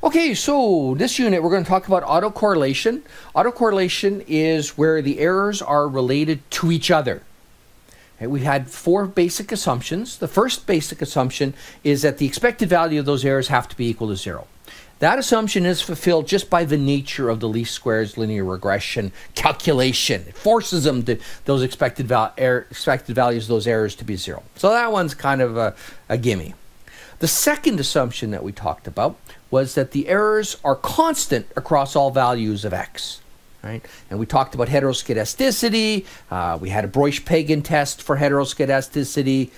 Okay, so this unit we're going to talk about autocorrelation. Autocorrelation is where the errors are related to each other. Okay, we had four basic assumptions. The first basic assumption is that the expected value of those errors have to be equal to 0. That assumption is fulfilled just by the nature of the least squares linear regression calculation. It forces them to those expected values of those errors to be 0. So that one's kind of a gimme. The second assumption that we talked about was that the errors are constant across all values of x. Right? And we talked about heteroskedasticity. We had a Broich-Pagan test for heteroskedasticity.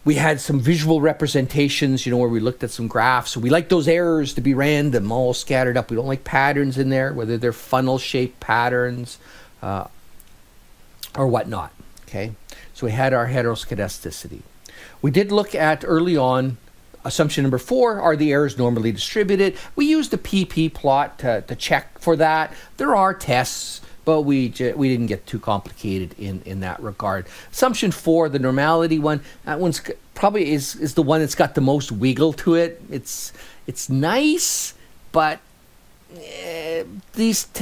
We had some visual representations, you know, where we looked at some graphs. So we like those errors to be random, all scattered up. We don't like patterns in there, whether they're funnel-shaped patterns or whatnot. Okay, so we had our heteroskedasticity. We did look at early on assumption number 4, are the errors normally distributed? We used a PP plot to check for that. There are tests, but we didn't get too complicated in that regard. Assumption 4, the normality one, that one's probably is the one that's got the most wiggle to it. It's nice, but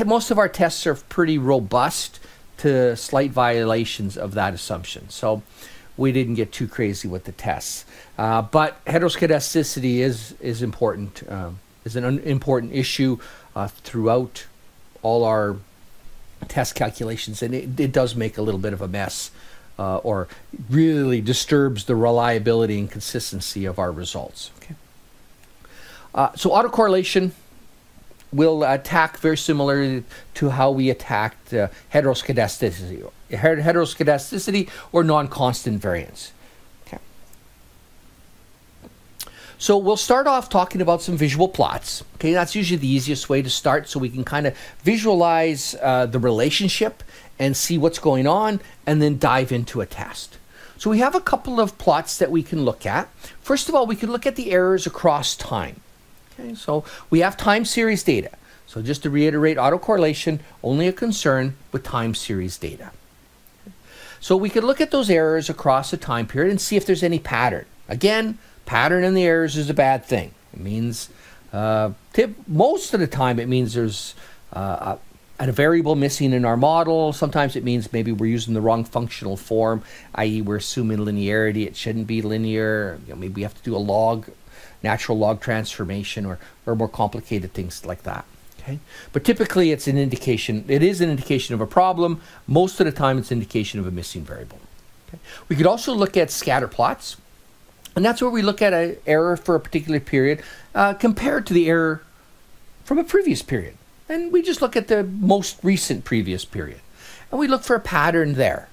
most of our tests are pretty robust to slight violations of that assumption. So we didn't get too crazy with the tests. But heteroskedasticity is important, is an important issue throughout all our test calculations, and it does make a little bit of a mess or really disturbs the reliability and consistency of our results. Okay. So autocorrelation will attack very similar to how we attacked heteroskedasticity or non-constant variance. Okay. So we'll start off talking about some visual plots. Okay, that's usually the easiest way to start, so we can kind of visualize the relationship and see what's going on, and then dive into a test. So we have a couple of plots that we can look at. First of all, we can look at the errors across time. Okay, so we have time series data. So just to reiterate, autocorrelation, only a concern with time series data. So we could look at those errors across a time period and see if there's any pattern. Again, pattern in the errors is a bad thing. It means, most of the time, it means there's a variable missing in our model. Sometimes it means maybe we're using the wrong functional form, i.e. we're assuming linearity. It shouldn't be linear. You know, maybe we have to do a natural log transformation or more complicated things like that. Okay? But typically it's an indication, it is an indication of a problem. Most of the time it's an indication of a missing variable. Okay? We could also look at scatter plots, and that's where we look at an error for a particular period compared to the error from a previous period. And we just look at the most recent previous period. And we look for a pattern there.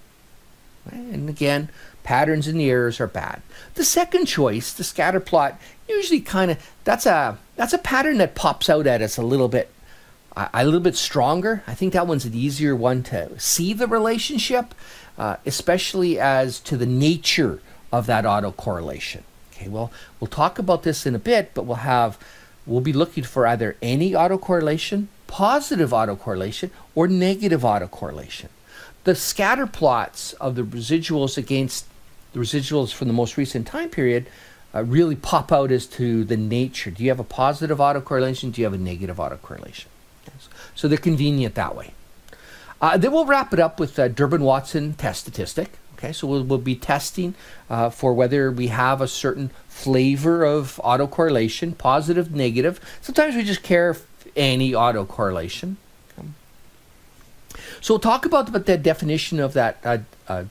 Right? And again, patterns in the errors are bad. The second choice, the scatter plot, usually that's a pattern that pops out at us a little bit stronger. I think that one's an easier one to see the relationship, especially as to the nature of that autocorrelation. Okay, well, we'll talk about this in a bit, but we'll be looking for either any autocorrelation, positive autocorrelation, or negative autocorrelation. The scatter plots of the residuals against the residuals from the most recent time period really pop out as to the nature. Do you have a positive autocorrelation? Do you have a negative autocorrelation? Yes. So they're convenient that way. Then we'll wrap it up with a Durbin-Watson test statistic. Okay, so we'll be testing for whether we have a certain flavor of autocorrelation, positive, negative. Sometimes we just care if any autocorrelation. So we'll talk about the definition of that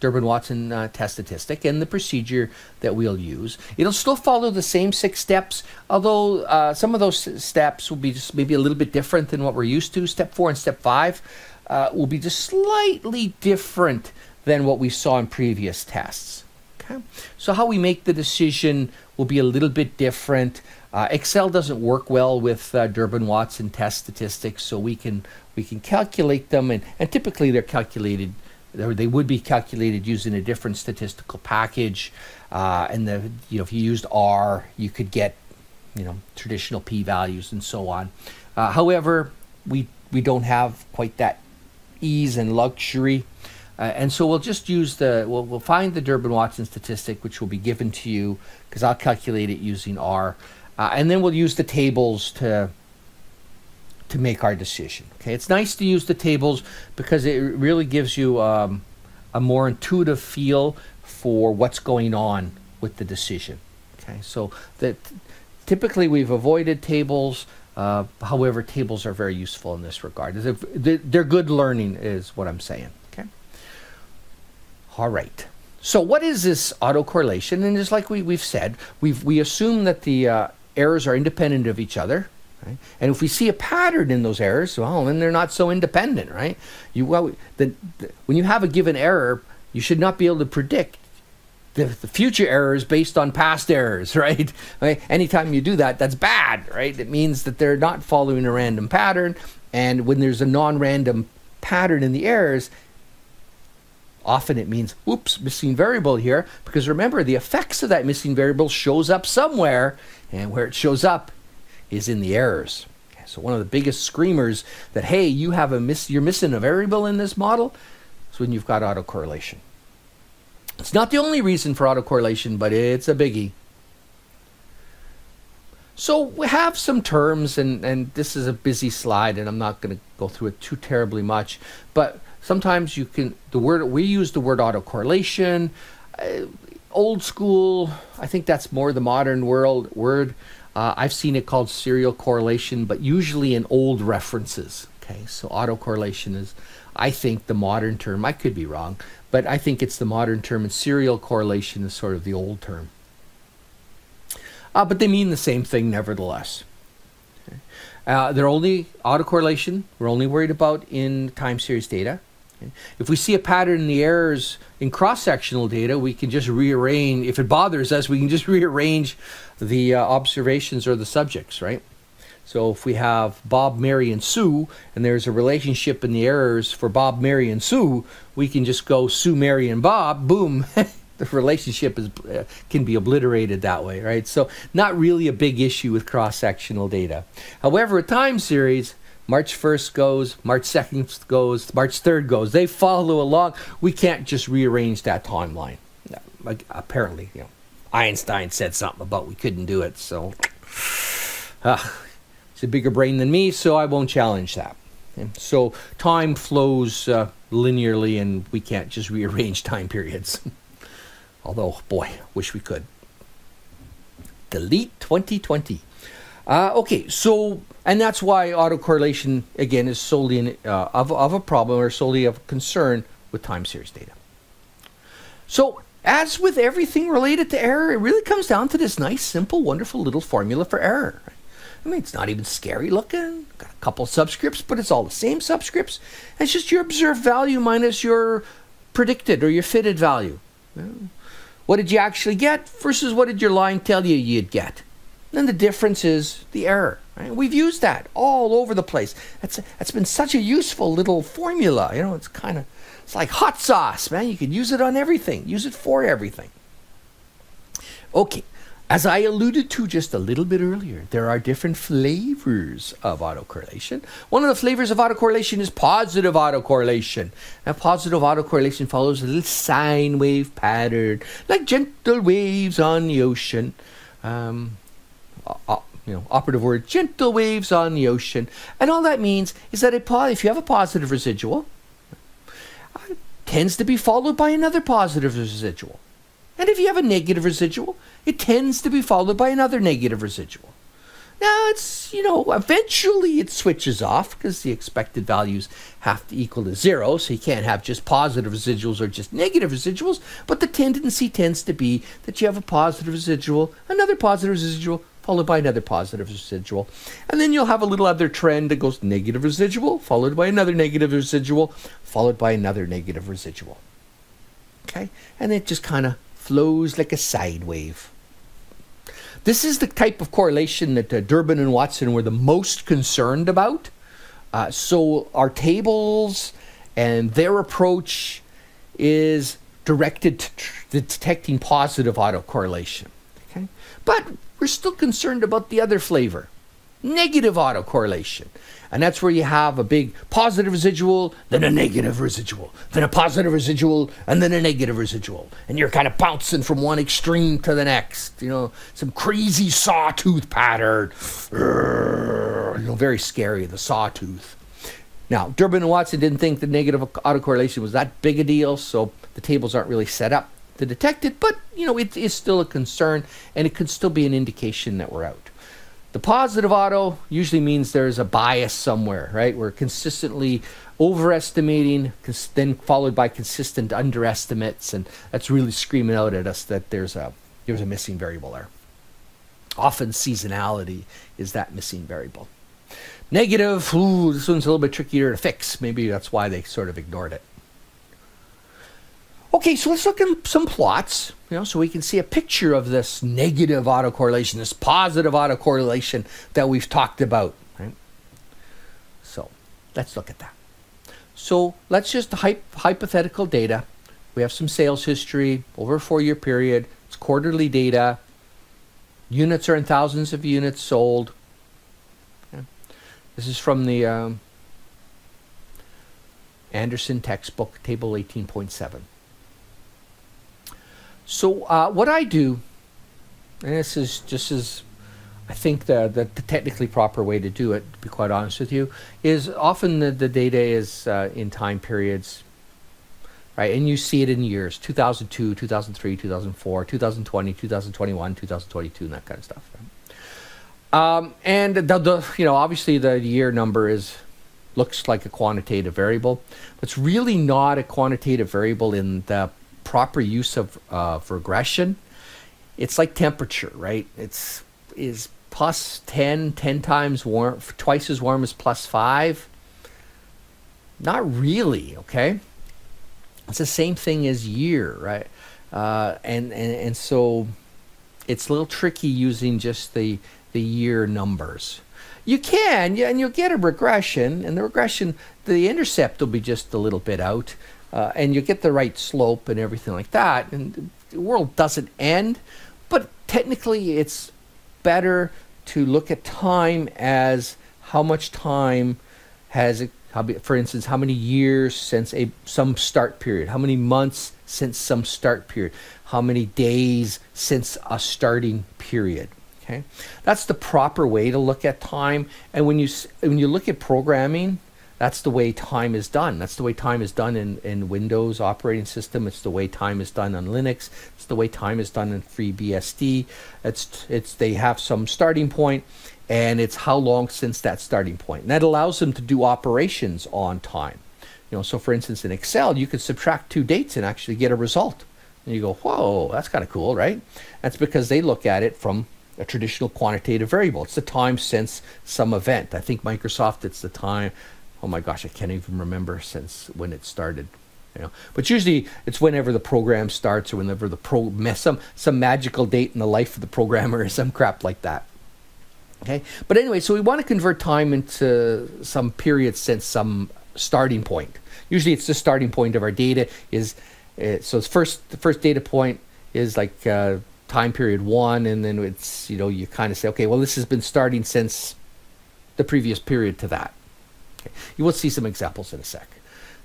Durbin-Watson test statistic and the procedure that we'll use. It'll still follow the same 6 steps, although some of those steps will be just maybe a little bit different than what we're used to. Step 4 and step 5 will be just slightly different than what we saw in previous tests. Okay, so how we make the decision will be a little bit different. Excel doesn't work well with Durbin-Watson test statistics, so we can calculate them, and typically they're calculated, or they would be calculated using a different statistical package. And if you used R, you could get traditional p-values and so on. However, we don't have quite that ease and luxury. And so we'll just use we'll find the Durbin-Watson statistic, which will be given to you, because I'll calculate it using R. And then we'll use the tables to make our decision. Okay, it's nice to use the tables because it really gives you a more intuitive feel for what's going on with the decision. Okay, so that typically we've avoided tables. However, tables are very useful in this regard. They're good learning, is what I'm saying. Okay. All right. So what is this autocorrelation? And just like we've said, we assume that the errors are independent of each other. Right? And if we see a pattern in those errors, well, then they're not so independent, right? When you have a given error, you should not be able to predict the future errors based on past errors, right? Anytime you do that, that's bad, right? It means that they're not following a random pattern. And when there's a non-random pattern in the errors, often it means, oops, missing variable here. Because remember, the effects of that missing variable shows up somewhere. And where it shows up is in the errors. Okay, so one of the biggest screamers that, hey, you're missing a variable in this model is when you've got autocorrelation. It's not the only reason for autocorrelation, but it's a biggie. So we have some terms, and this is a busy slide, and I'm not going to go through it too terribly much, but sometimes we use the word autocorrelation. Old school, I think that's more the modern word. I've seen it called serial correlation, but usually in old references. Okay, so autocorrelation is, I think, the modern term. I could be wrong, but I think it's the modern term, and serial correlation is sort of the old term. But they mean the same thing nevertheless. Okay. They're only autocorrelation. We're only worried about in time series data. Okay. If we see a pattern in the errors in cross-sectional data, we can just rearrange. If it bothers us, we can just rearrange the observations or the subjects, right? So if we have Bob, Mary, and Sue, and there's a relationship in the errors for Bob, Mary, and Sue, we can just go Sue, Mary, and Bob, boom. The relationship can be obliterated that way, right? So not really a big issue with cross-sectional data. However, a time series, March 1st goes, March 2nd goes, March 3rd goes. They follow along. We can't just rearrange that timeline. Like, apparently, Einstein said something about we couldn't do it. So it's a bigger brain than me, so I won't challenge that. And so time flows linearly, and we can't just rearrange time periods. Although, boy, wish we could. Delete 2020. Okay, so, and that's why autocorrelation, again, is solely of a problem or solely of concern with time series data. So, as with everything related to error, it really comes down to this nice, simple, wonderful little formula for error. I mean, it's not even scary looking. Got a couple subscripts, but it's all the same subscripts. And it's just your observed value minus your predicted or your fitted value. What did you actually get versus what did your line tell you you'd get? And the difference is the error. Right? We've used that all over the place. That's been such a useful little formula. It's like hot sauce, man. You can use it on everything. Use it for everything. Okay, as I alluded to just a little bit earlier, there are different flavors of autocorrelation. One of the flavors of autocorrelation is positive autocorrelation. Now, positive autocorrelation follows a little sine wave pattern, like gentle waves on the ocean. Operative word, gentle waves on the ocean. And all that means is that if you have a positive residual, it tends to be followed by another positive residual. And if you have a negative residual, it tends to be followed by another negative residual. Now, eventually it switches off because the expected values have to equal to 0, so you can't have just positive residuals or just negative residuals, but the tendency tends to be that you have a positive residual, another positive residual, followed by another positive residual. And then you'll have a little other trend that goes negative residual, followed by another negative residual, followed by another negative residual. Okay? And it just kind of flows like a sine wave. This is the type of correlation that Durbin and Watson were the most concerned about. So our tables and their approach is directed to detecting positive autocorrelation. Okay? But we're still concerned about the other flavor. negative autocorrelation. And that's where you have a big positive residual, then a negative residual, then a positive residual, and then a negative residual. And you're kind of bouncing from one extreme to the next. You know, some crazy sawtooth pattern. You know, very scary, the sawtooth. Now, Durbin and Watson didn't think the negative autocorrelation was that big a deal, so the tables aren't really set up to detect it, but, you know, it is still a concern, and it could still be an indication that we're out. The positive auto usually means there's a bias somewhere, right? We're consistently overestimating, then followed by consistent underestimates, and that's really screaming out at us that there's a missing variable there. Often seasonality is that missing variable. Negative, ooh, this one's a little bit trickier to fix. Maybe that's why they sort of ignored it. Okay, so let's look at some plots, you know, so we can see a picture of this negative autocorrelation, this positive autocorrelation that we've talked about, right? So let's look at that. So let's just hypothetical data. We have some sales history over a 4-year period. It's quarterly data. Units are in thousands of units sold. Okay. This is from the Anderson textbook, table 18.7. So what I do, and this is just as I think the technically proper way to do it, to be quite honest with you, is often the data is in time periods, right? And you see it in years, 2002, 2003, 2004, 2020, 2021, 2022, and that kind of stuff. Right? And you know, obviously the year number looks like a quantitative variable, but it's really not a quantitative variable in the proper use of regression. It's like temperature, right? Is plus 10 times warm, twice as warm as plus 5? Not really, okay? It's the same thing as year, right? And so it's a little tricky using just the year numbers. You can, yeah, and you'll get a regression, and the regression, the intercept will be just a little bit out. And you get the right slope and everything like that, and the world doesn't end, but technically it's better to look at time as how much time has it, for instance, how many years since some start period, how many months since some start period, how many days since a starting period. Okay, that's the proper way to look at time. And when you look at programming, that's the way time is done. That's the way time is done in Windows operating system. It's the way time is done on Linux. It's the way time is done in FreeBSD. They have some starting point, and it's how long since that starting point. And that allows them to do operations on time. You know, so for instance, in Excel, you could subtract 2 dates and actually get a result. And you go, whoa, that's kind of cool, right? That's because they look at it from a traditional quantitative variable. It's the time since some event. I think Microsoft, it's the time. Oh my gosh, I can't even remember since when it started. You know, but usually it's whenever the program starts or whenever some magical date in the life of the programmer or some crap like that. Okay, but anyway, so we want to convert time into some period since some starting point. Usually it's the starting point of our data is so the first data point is like time period 1, and then it's, you know, you kind of say, okay, well, this has been starting since the previous period to that. Okay. You will see some examples in a sec.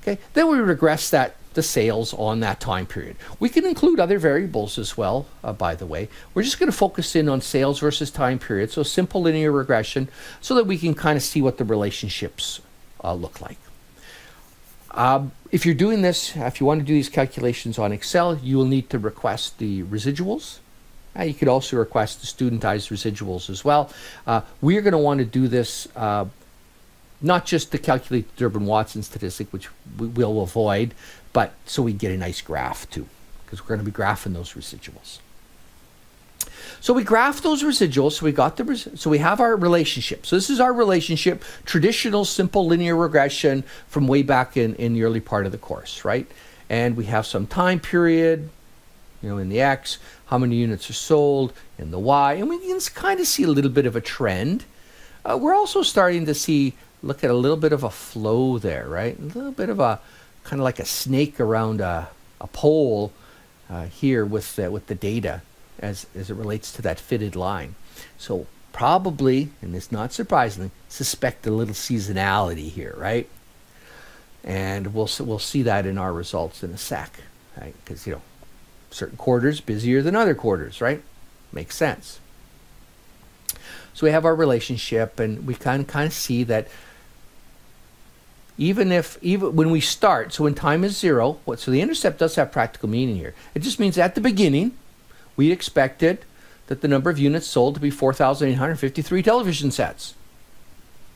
Okay, then we regress the sales on that time period. We can include other variables as well, by the way. We're just going to focus in on sales versus time period, so simple linear regression, so that we can kind of see what the relationships look like. If you're doing this, if you want to do these calculations on Excel, you will need to request the residuals. You could also request the studentized residuals as well. We're going to want to do this not just to calculate the Durbin-Watson statistic, which we will avoid, but so we get a nice graph too, because we're going to be graphing those residuals. So we graph those residuals, so we have our relationship. So this is our relationship, traditional simple linear regression from way back in the early part of the course, right? And we have some time period, you know, in the X, how many units are sold, in the Y, and we can kind of see a little bit of a trend. We're also starting to look at a little bit of a flow there, right? A little bit of a, kind of like a snake around a pole here with the data as it relates to that fitted line. So probably, and it's not surprisingly, suspect a little seasonality here, right? And we'll see that in our results in a sec, right? Because, you know, certain quarters busier than other quarters, right? Makes sense. So we have our relationship, and we kind of see that even when we start, so when time is 0, so the intercept does have practical meaning here. It just means at the beginning, we expected that the number of units sold to be 4,853 television sets.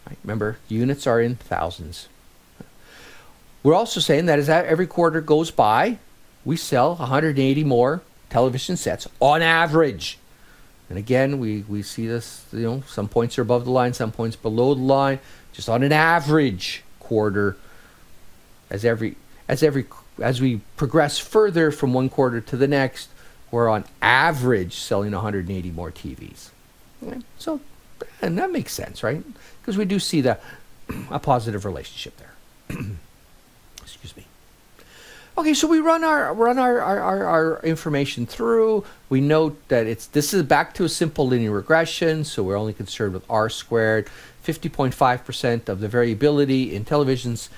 Right? Remember, units are in thousands. We're also saying that as every quarter goes by, we sell 180 more television sets on average. And again, we see this, you know, some points are above the line, some points below the line, just on an average quarter. As we progress further from one quarter to the next, we're on average selling 180 more TVs. Okay? So, and that makes sense, right? Because we do see a positive relationship there. Excuse me. Okay, so we run our information through. We note that this is back to a simple linear regression, so we're only concerned with R squared. 50.5% of the variability in television's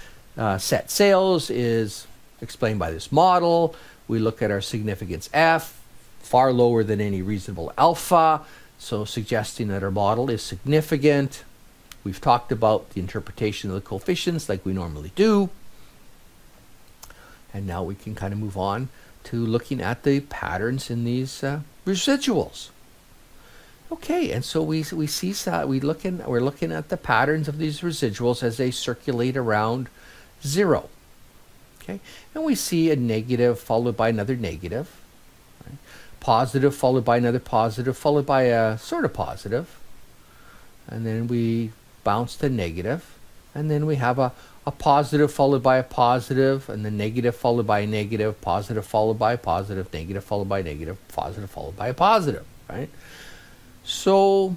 set sales is explained by this model. We look at our significance F, far lower than any reasonable alpha, so suggesting that our model is significant. We've talked about the interpretation of the coefficients like we normally do. And now we can kind of move on to looking at the patterns in these residuals. Okay, and so we're looking at the patterns of these residuals as they circulate around 0. Okay, and we see a negative followed by another negative, right? Positive followed by another positive, followed by a sort of positive, and then we bounce to negative, and then we have a positive followed by a positive, and then negative followed by a negative, positive followed by a positive, negative followed by a negative, positive followed by a positive, right? So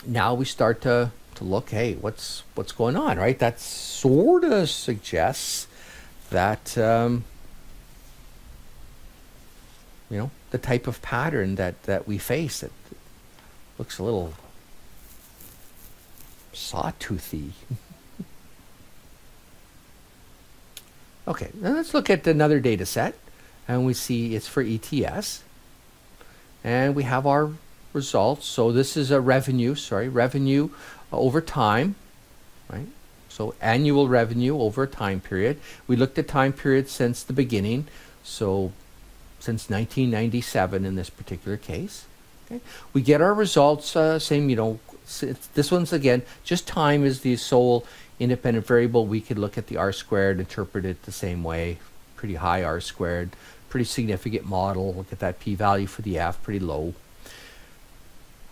now we start to look, hey, what's going on, right? That sort of suggests that you know, the type of pattern that we face that looks a little sawtoothy. Okay, now let's look at another data set, and we see it's for ETS, and we have our results. So this is a revenue over time, right? So annual revenue over a time period. We looked at time periods since the beginning, so since 1997 in this particular case. Okay, we get our results, same, you know, this one's again, just time is the sole independent variable. We could look at the R squared, interpret it the same way, pretty high R squared, pretty significant model. Look at that p-value for the F, pretty low.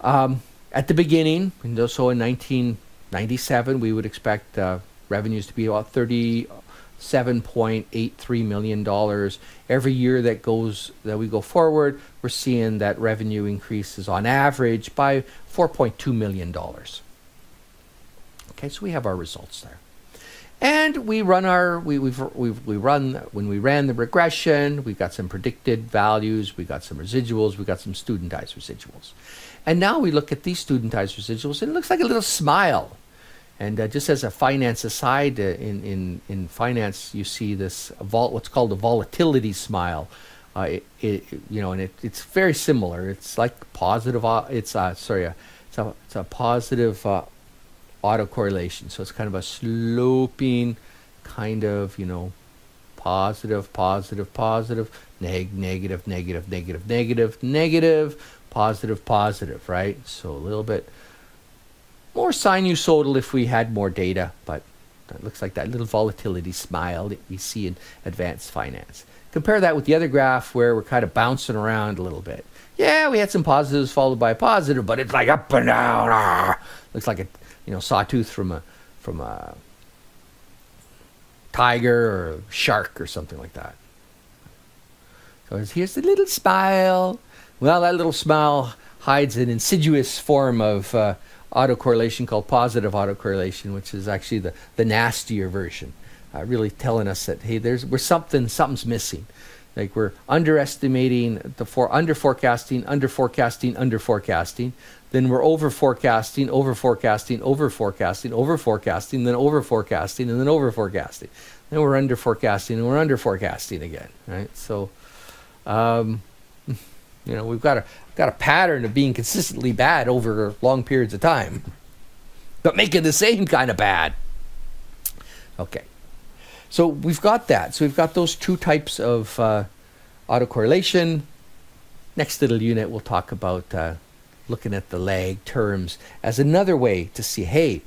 At the beginning, so in 1997, we would expect revenues to be about $37.83 million. Every year that we go forward, we're seeing that revenue increases on average by $4.2 million. Okay, so we have our results there, and we run when we ran the regression, we got some predicted values, we got some residuals, we got some studentized residuals, and now we look at these studentized residuals, and it looks like a little smile. And just as a finance aside, in finance, you see this what's called a volatility smile. You know, and it's very similar. It's like positive. It's a positive autocorrelation. So it's kind of a sloping kind of, you know, positive, positive, positive, negative, negative, negative, negative, negative, positive, positive, right? So a little bit more sinusoidal if we had more data, but it looks like that little volatility smile that we see in advanced finance. Compare that with the other graph where we're kind of bouncing around a little bit. Yeah, we had some positives followed by a positive, but it's like up and down. Looks like a, you know, sawtooth from a tiger or a shark or something like that. So here's the little smile. Well, that little smile hides an insidious form of autocorrelation called positive autocorrelation, which is actually the nastier version, really telling us that, hey, something's missing. Like we're underestimating under forecasting, under forecasting, under forecasting. Then we're over forecasting, over forecasting, over forecasting, over forecasting, then over forecasting, and then over forecasting. Then we're under forecasting, and we're under forecasting again, right? So, you know, we've got a pattern of being consistently bad over long periods of time, but making the same kind of bad. Okay. So we've got that. So we've got those two types of autocorrelation. Next little unit, we'll talk about looking at the lag terms as another way to see, hey,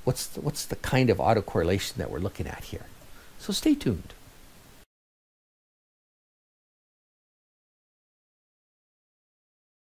what's the kind of autocorrelation that we're looking at here? So stay tuned.